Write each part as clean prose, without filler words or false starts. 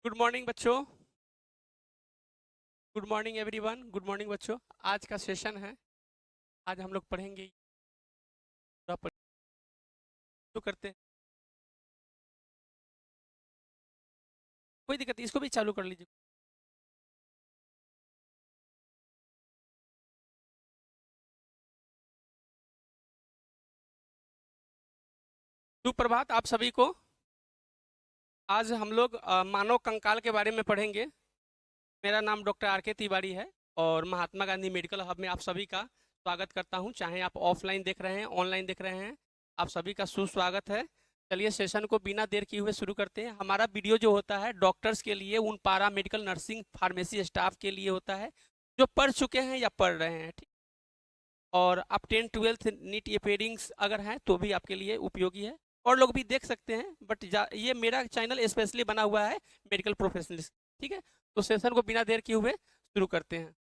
Good morning बच्चों। Good morning everyone. Good morning बच्चों। आज का सेशन है। आज हम लोग पढ़ेंगे पूरा शुरू करते हैं। कोई दिक्कत नहीं, इसको भी चालू कर लीजिए। सुप्रभात आप सभी को। आज हम लोग मानव कंकाल के बारे में पढ़ेंगे। मेरा नाम डॉक्टर आर के तिवारी है और महात्मा गांधी मेडिकल हब में आप सभी का स्वागत करता हूं। चाहे आप ऑफलाइन देख रहे हैं, ऑनलाइन देख रहे हैं, आप सभी का सुस्वागत है। चलिए सेशन को बिना देर किए हुए शुरू करते हैं। हमारा वीडियो जो होता है डॉक्टर्स के लिए, उन पारा मेडिकल, नर्सिंग, फार्मेसी स्टाफ के लिए होता है जो पढ़ चुके हैं या पढ़ रहे हैं। ठीक, और आप 10-12 नीट एपेयरिंग्स अगर हैं तो भी आपके लिए उपयोगी है। और लोग भी देख सकते हैं, बट ये मेरा चैनल स्पेशली बना हुआ है मेडिकल प्रोफेशनल्स। ठीक है, तो सेशन को बिना देर किए हुए शुरू करते हैं।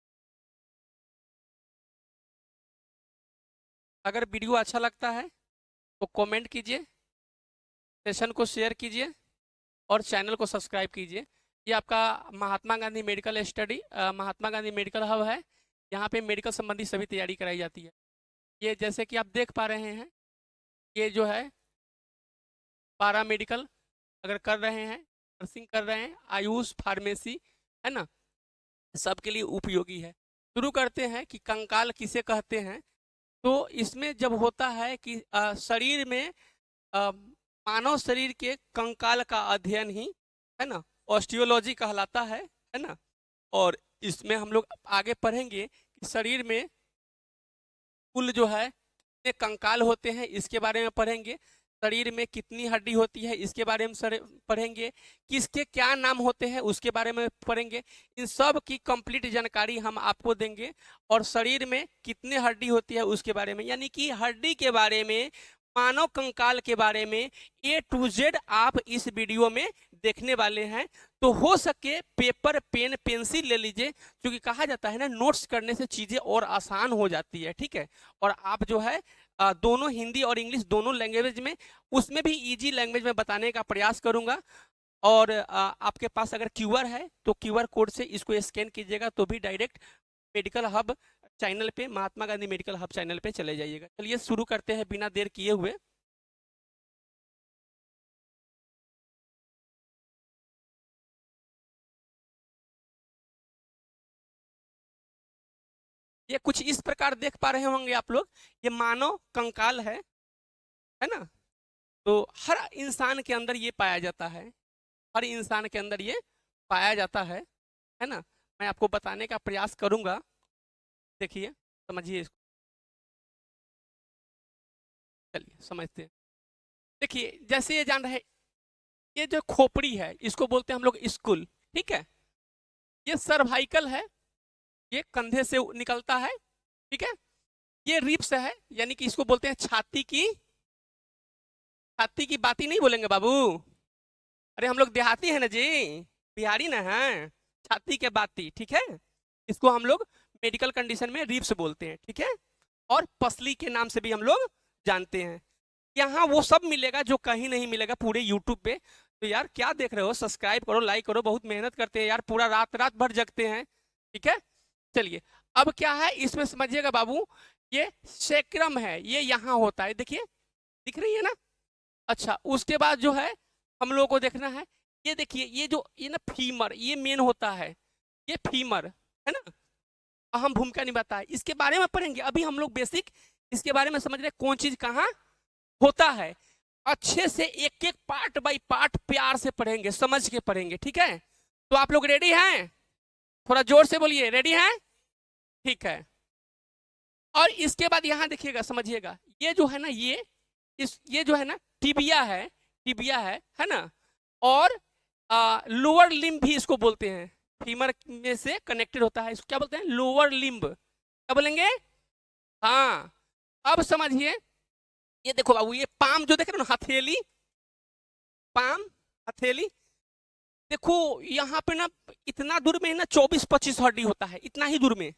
अगर वीडियो अच्छा लगता है तो कमेंट कीजिए, सेशन को शेयर कीजिए और चैनल को सब्सक्राइब कीजिए। ये आपका Mahatma Gandhi medical study, Mahatma Gandhi medical hub है। यहाँ पे मेडिकल संबंधी सभी तैयारी कराई जाती है। ये जैसे कि आप देख पा रहे हैं, ये जो है पारा मेडिकल अगर कर रहे हैं, नर्सिंग कर रहे हैं, आयुष, फार्मेसी, है ना, सबके लिए उपयोगी है। शुरू करते हैं कि कंकाल किसे कहते हैं। तो इसमें जब होता है कि शरीर में मानव शरीर के कंकाल का अध्ययन ही, है ना, ऑस्टियोलॉजी कहलाता है ना। और इसमें हम लोग आगे पढ़ेंगे कि शरीर में कुल जो है कितने कंकाल होते हैं, इसके बारे में पढ़ेंगे। शरीर में कितनी हड्डी होती है, इसके बारे में पढ़ेंगे। किसके क्या नाम होते हैं, उसके बारे में पढ़ेंगे। इन सब की कंप्लीट जानकारी हम आपको देंगे। और शरीर में कितने हड्डी होती है उसके बारे में, यानी कि हड्डी के बारे में, मानव कंकाल के बारे में A to Z आप इस वीडियो में देखने वाले हैं। तो हो सके पेपर, पेन, पेंसिल ले लीजिए, क्योंकि कहा जाता है ना, नोट्स करने से चीजें और आसान हो जाती है। ठीक है, और आप जो है दोनों हिंदी और इंग्लिश दोनों लैंग्वेज में, उसमें भी इजी लैंग्वेज में बताने का प्रयास करूंगा। और आपके पास अगर क्यूआर है तो क्यूआर कोड से इसको स्कैन कीजिएगा तो भी डायरेक्ट मेडिकल हब चैनल पे, Mahatma Gandhi medical hub channel पे चले जाइएगा। चलिए शुरू करते हैं बिना देर किए हुए। ये कुछ इस प्रकार देख पा रहे होंगे आप लोग, ये मानव कंकाल है ना। तो हर इंसान के अंदर ये पाया जाता है, हर इंसान के अंदर ये पाया जाता है ना। मैं आपको बताने का प्रयास करूंगा, देखिए समझिए इसको। चलिए समझते हैं। देखिए जैसे ये जान रहे हैं, ये जो खोपड़ी है इसको बोलते हैं हम लोग स्कुल। ठीक है, ये सर्वाइकल है, ये कंधे से निकलता है। ठीक है, ये रिब्स है, यानी कि इसको बोलते हैं छाती की, छाती की बाती नहीं बोलेंगे बाबू। अरे हम लोग देहाती है ना जी, बिहारी ना है। छाती के बाती, ठीक है, इसको हम लोग मेडिकल कंडीशन में रिब्स बोलते हैं। ठीक है, और पसली के नाम से भी हम लोग जानते हैं। यहाँ वो सब मिलेगा जो कहीं नहीं मिलेगा पूरे यूट्यूब पे। तो यार क्या देख रहे हो, सब्सक्राइब करो, लाइक करो। बहुत मेहनत करते हैं यार, पूरा रात रात भर जगते हैं। ठीक है, चलिए अब क्या है इसमें समझिएगा बाबू। ये सेक्रम है, ये यहाँ होता है, देखिए दिख रही है ना। अच्छा, उसके बाद जो है हम लोगों को देखना है, ये देखिए, ये जो ये ना फीमर, ये मेन होता है, ये फीमर है ना, अहम भूमिका निभाता है। इसके बारे में पढ़ेंगे अभी हम लोग, बेसिक इसके बारे में समझ रहे कौन चीज कहाँ होता है। अच्छे से एक एक पार्ट बाय पार्ट प्यार से पढ़ेंगे, समझ के पढ़ेंगे। ठीक है, तो आप लोग रेडी हैं? थोड़ा जोर से बोलिए, रेडी हैं? ठीक है, और इसके बाद यहाँ देखिएगा, समझिएगा, ये जो है ना, ये जो है ना टिबिया है ना। और लोअर लिम्ब भी इसको बोलते हैं, फीमर में से कनेक्टेड होता है, इसको क्या बोलते हैं? Lower limb. क्या बोलेंगे? हाँ, अब समझिए, ये देखो बाबू, ये पाम जो देख रहे हो ना, हथेली, पाम, हथेली, देखो यहाँ पे ना इतना दूर में ना 24-25 हड्डी होता है, इतना ही दूर में,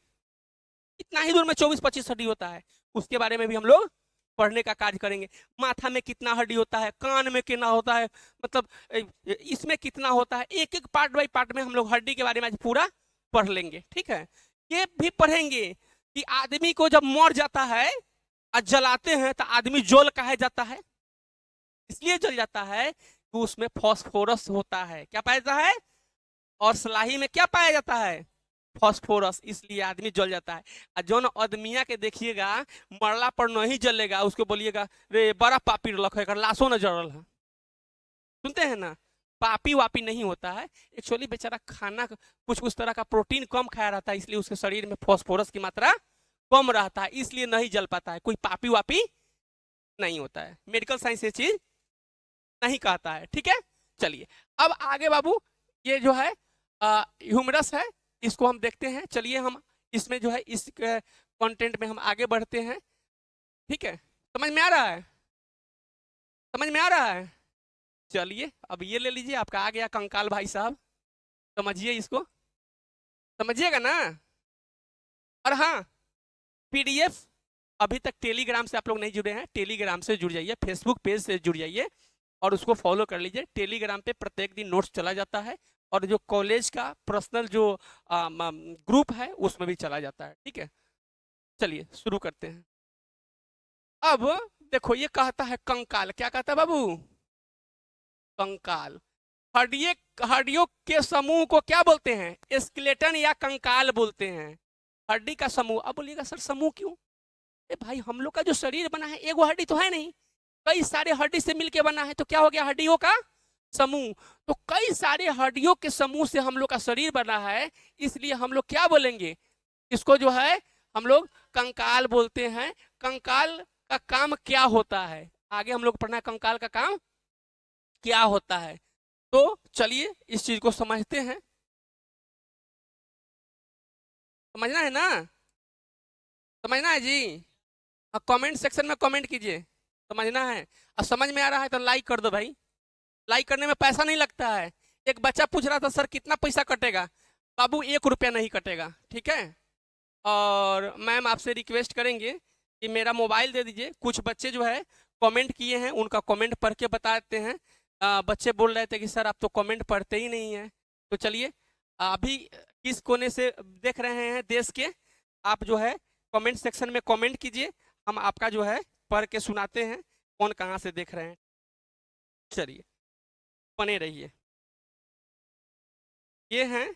इतना ही दूर में 24-25 हड्डी होता है। उसके बारे में भी हम लोग पढ़ने का कार्य करेंगे। माथा में कितना हड्डी होता है, कान में कितना होता है, मतलब इसमें कितना होता है, एक एक पार्ट बाई पार्ट में हम लोग हड्डी के बारे में आज पूरा पढ़ लेंगे। ठीक है, ये भी पढ़ेंगे कि आदमी को जब मर जाता है और जलाते हैं तो आदमी जोल कहा जाता है, इसलिए जल जाता है कि उसमें फास्फोरस होता है। क्या पाया जाता है? और सलाही में क्या पाया जाता है? फास्फोरस, इसलिए आदमी जल जाता है। और जौन आदमिया के देखिएगा मरला पर नहीं जलेगा, उसको बोलिएगा रे बड़ा पापी रख है, लाशों न जड़ल है। सुनते हैं ना, पापी वापी नहीं होता है, एक्चुअली बेचारा खाना कुछ उस तरह का प्रोटीन कम खाया रहता है, इसलिए उसके शरीर में फास्फोरस की मात्रा कम रहता है, इसलिए नहीं जल पाता है। कोई पापी वापी नहीं होता है, मेडिकल साइंस ये चीज नहीं कहता है। ठीक है, चलिए अब आगे बाबू, ये जो है ह्यूमरस है, इसको हम देखते हैं। चलिए हम इसमें जो है इस कंटेंट में हम आगे बढ़ते हैं। ठीक है, समझ में आ रहा है? समझ में आ रहा है? चलिए अब ये ले लीजिए, आपका आ गया कंकाल भाई साहब, समझिए इसको, समझिएगा ना। और हाँ, पीडीएफ अभी तक टेलीग्राम से आप लोग नहीं जुड़े हैं, टेलीग्राम से जुड़ जाइए, फेसबुक पेज से जुड़ जाइए और उसको फॉलो कर लीजिए। टेलीग्राम पे प्रत्येक दिन नोट्स चला जाता है और जो कॉलेज का पर्सनल जो ग्रुप है उसमें भी चला जाता है। ठीक है, चलिए शुरू करते हैं। अब देखो ये कहता है कंकाल, क्या कहता है बाबू? कंकाल। हड्डियों के समूह को क्या बोलते हैं? स्केलेटन या कंकाल बोलते हैं। हड्डी का समूह। अब बोलिएगा सर समूह क्यों? भाई हम लोग का जो शरीर बना है एगो हड्डी तो है नहीं, कई सारे हड्डी से मिलके बना है, तो क्या हो गया? हड्डियों का समूह। तो कई सारे हड्डियों के समूह से हम लोग का शरीर बना है, इसलिए हम लोग क्या बोलेंगे? इसको जो है हम लोग कंकाल बोलते हैं। कंकाल का काम क्या होता है? आगे हम लोग पढ़ना है कंकाल का काम क्या होता है। तो चलिए इस चीज को समझते हैं। समझना है ना? समझना है जी? कमेंट सेक्शन में कमेंट कीजिए, समझना है। और समझ में आ रहा है तो लाइक कर दो भाई, लाइक करने में पैसा नहीं लगता है। एक बच्चा पूछ रहा था सर कितना पैसा कटेगा? बाबू 1 रुपया नहीं कटेगा। ठीक है, और मैम आपसे रिक्वेस्ट करेंगे कि मेरा मोबाइल दे दीजिए। कुछ बच्चे जो है कमेंट किए हैं, उनका कमेंट पढ़ के बता देते हैं। बच्चे बोल रहे थे कि सर आप तो कमेंट पढ़ते ही नहीं हैं। तो चलिए अभी किस कोने से देख रहे हैं देश के, आप जो है कमेंट सेक्शन में कमेंट कीजिए, हम आपका जो है पढ़ के सुनाते हैं कौन कहाँ से देख रहे हैं। चलिए बने रहिए। ये हैं